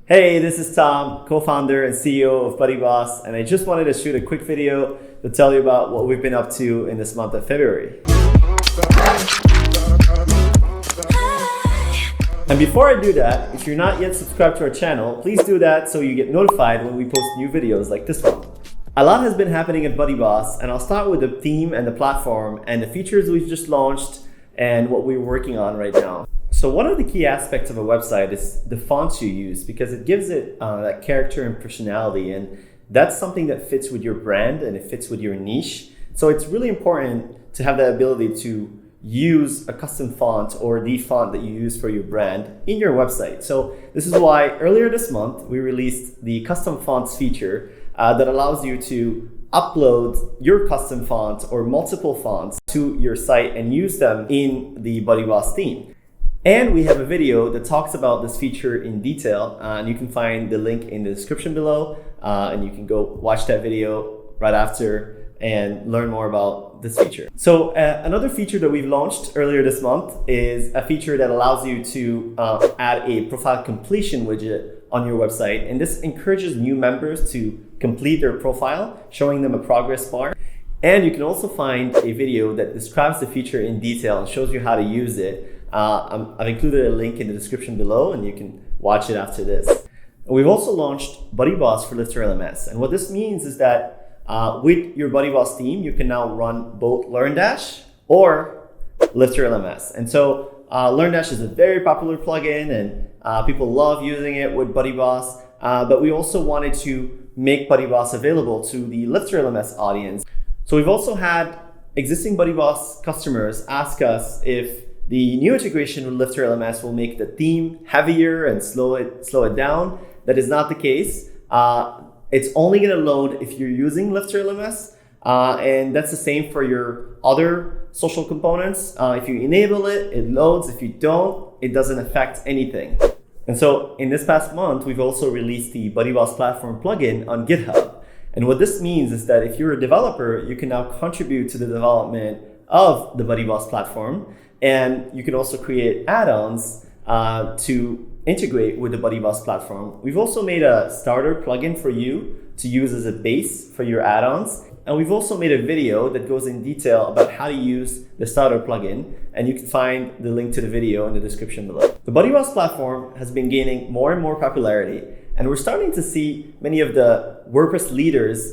Hey, this is Tom, co-founder and CEO of BuddyBoss, and I just wanted to shoot a quick video to tell you about what we've been up to in this month of February. And before I do that, if you're not yet subscribed to our channel, please do that so you get notified when we post new videos like this one. A lot has been happening at BuddyBoss, and I'll start with the theme and the platform and the features we've just launched and what we're working on right now. So one of the key aspects of a website is the fonts you use, because it gives it that character and personality, and that's something that fits with your brand and it fits with your niche. So it's really important to have the ability to use a custom font or the font that you use for your brand in your website. So this is why earlier this month we released the custom fonts feature that allows you to upload your custom font or multiple fonts to your site and use them in the BuddyBoss theme. And we have a video that talks about this feature in detail, and you can find the link in the description below, and you can go watch that video right after and learn more about this feature. So another feature that we've launched earlier this month is a feature that allows you to add a profile completion widget on your website, and this encourages new members to complete their profile, showing them a progress bar. And you can also find a video that describes the feature in detail and shows you how to use it. I've included a link in the description below, and you can watch it after this. We've also launched BuddyBoss for Lifter LMS, and what this means is that with your BuddyBoss theme, you can now run both LearnDash or Lifter LMS. And so LearnDash is a very popular plugin, and people love using it with BuddyBoss, but we also wanted to make BuddyBoss available to the Lifter LMS audience. So we've also had existing BuddyBoss customers ask us if the new integration with Lifter LMS will make the theme heavier and slow it down. That is not the case. It's only going to load if you're using Lifter LMS, and that's the same for your other social components. If you enable it, it loads. If you don't, it doesn't affect anything. And so in this past month, we've also released the BuddyBoss platform plugin on GitHub. And what this means is that if you're a developer, you can now contribute to the development of the BuddyBoss platform. And you can also create add-ons to integrate with the BuddyBoss platform. We've also made a starter plugin for you to use as a base for your add-ons. And we've also made a video that goes in detail about how to use the starter plugin. And you can find the link to the video in the description below. The BuddyBoss platform has been gaining more and more popularity. And we're starting to see many of the WordPress leaders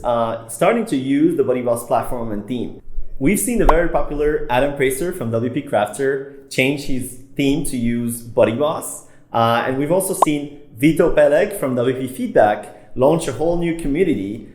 starting to use the BuddyBoss platform and theme. We've seen the very popular Adam Pracer from WP Crafter change his theme to use BuddyBoss. And we've also seen Vito Peleg from WP Feedback launch a whole new community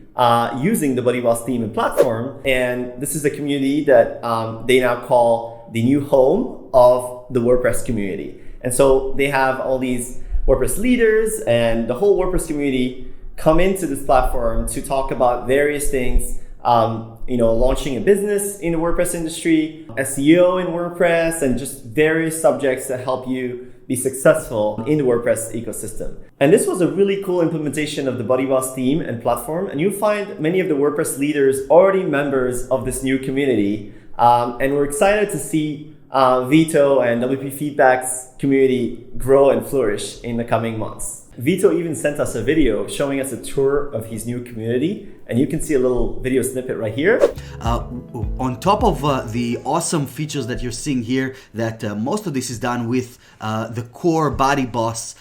using the BuddyBoss theme and platform. And this is a community that they now call the new home of the WordPress community. And so they have all these WordPress leaders and the whole WordPress community come into this platform to talk about various things. Launching a business in the WordPress industry, SEO in WordPress, and just various subjects that help you be successful in the WordPress ecosystem. And this was a really cool implementation of the BuddyBoss theme and platform. And you'll find many of the WordPress leaders already members of this new community. And we're excited to see Vito and WP Feedback's community grow and flourish in the coming months. Vito even sent us a video showing us a tour of his new community, and you can see a little video snippet right here. On top of the awesome features that you're seeing here, that most of this is done with the core BuddyBoss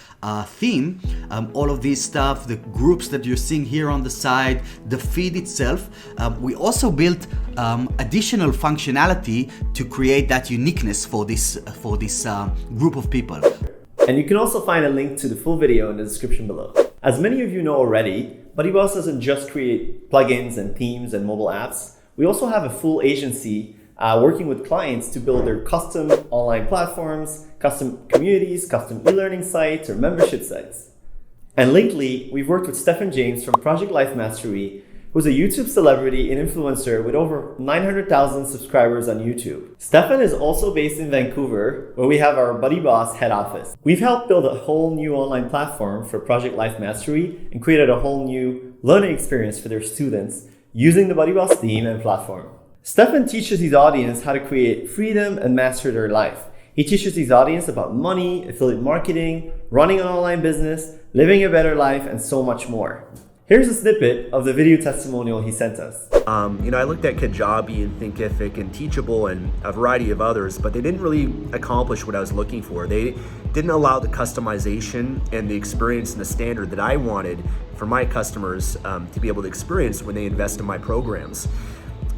theme, all of this stuff, the groups that you're seeing here on the side, the feed itself, we also built additional functionality to create that uniqueness for this group of people. And you can also find a link to the full video in the description below. As many of you know already, BuddyBoss doesn't just create plugins and themes and mobile apps. We also have a full agency working with clients to build their custom online platforms, custom communities, custom e-learning sites, or membership sites. And lately, we've worked with Stefan James from Project Life Mastery, who's a YouTube celebrity and influencer with over 900,000 subscribers on YouTube. Stefan is also based in Vancouver, where we have our BuddyBoss head office. We've helped build a whole new online platform for Project Life Mastery and created a whole new learning experience for their students using the BuddyBoss theme and platform. Stefan teaches his audience how to create freedom and master their life. He teaches his audience about money, affiliate marketing, running an online business, living a better life, and so much more. Here's a snippet of the video testimonial he sent us. I looked at Kajabi and Thinkific and Teachable and a variety of others, but they didn't really accomplish what I was looking for. They didn't allow the customization and the experience and the standard that I wanted for my customers to be able to experience when they invest in my programs.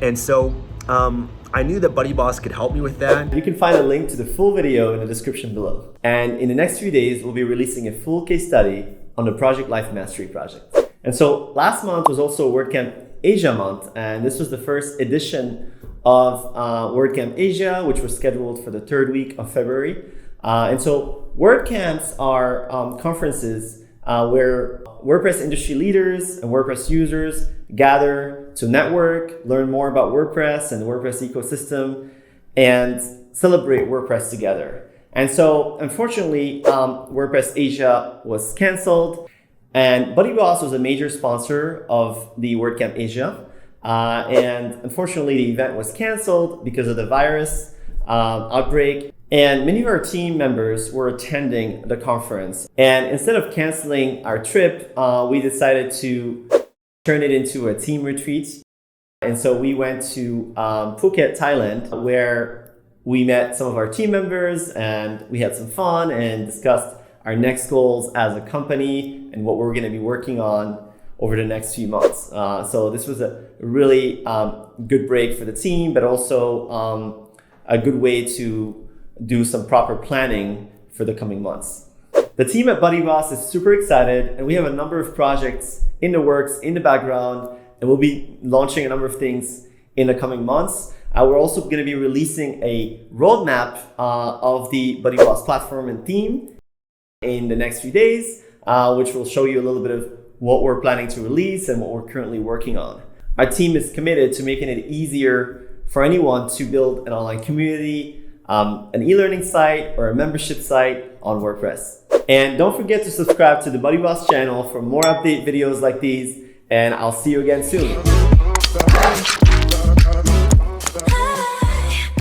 And so I knew that BuddyBoss could help me with that. You can find a link to the full video in the description below. And in the next few days, we'll be releasing a full case study on the Project Life Mastery project. And so last month was also WordCamp Asia month, and this was the first edition of WordCamp Asia, which was scheduled for the third week of February. And so WordCamps are conferences where WordPress industry leaders and WordPress users gather to network, learn more about WordPress and the WordPress ecosystem, and celebrate WordPress together. And so unfortunately, WordPress Asia was canceled. And BuddyBoss was a major sponsor of the WordCamp Asia. And unfortunately, the event was canceled because of the virus outbreak. And many of our team members were attending the conference. And instead of canceling our trip, we decided to turn it into a team retreat. And so we went to Phuket, Thailand, where we met some of our team members and we had some fun and discussed our next goals as a company and what we're going to be working on over the next few months. So this was a really good break for the team, but also a good way to do some proper planning for the coming months. The team at BuddyBoss is super excited, and we have a number of projects in the works, in the background, and we'll be launching a number of things in the coming months. We're also going to be releasing a roadmap of the BuddyBoss platform and theme in the next few days, which will show you a little bit of what we're planning to release and what we're currently working on. Our team is committed to making it easier for anyone to build an online community, an e-learning site, or a membership site on WordPress. And don't forget to subscribe to the BuddyBoss channel for more update videos like these, and I'll see you again soon.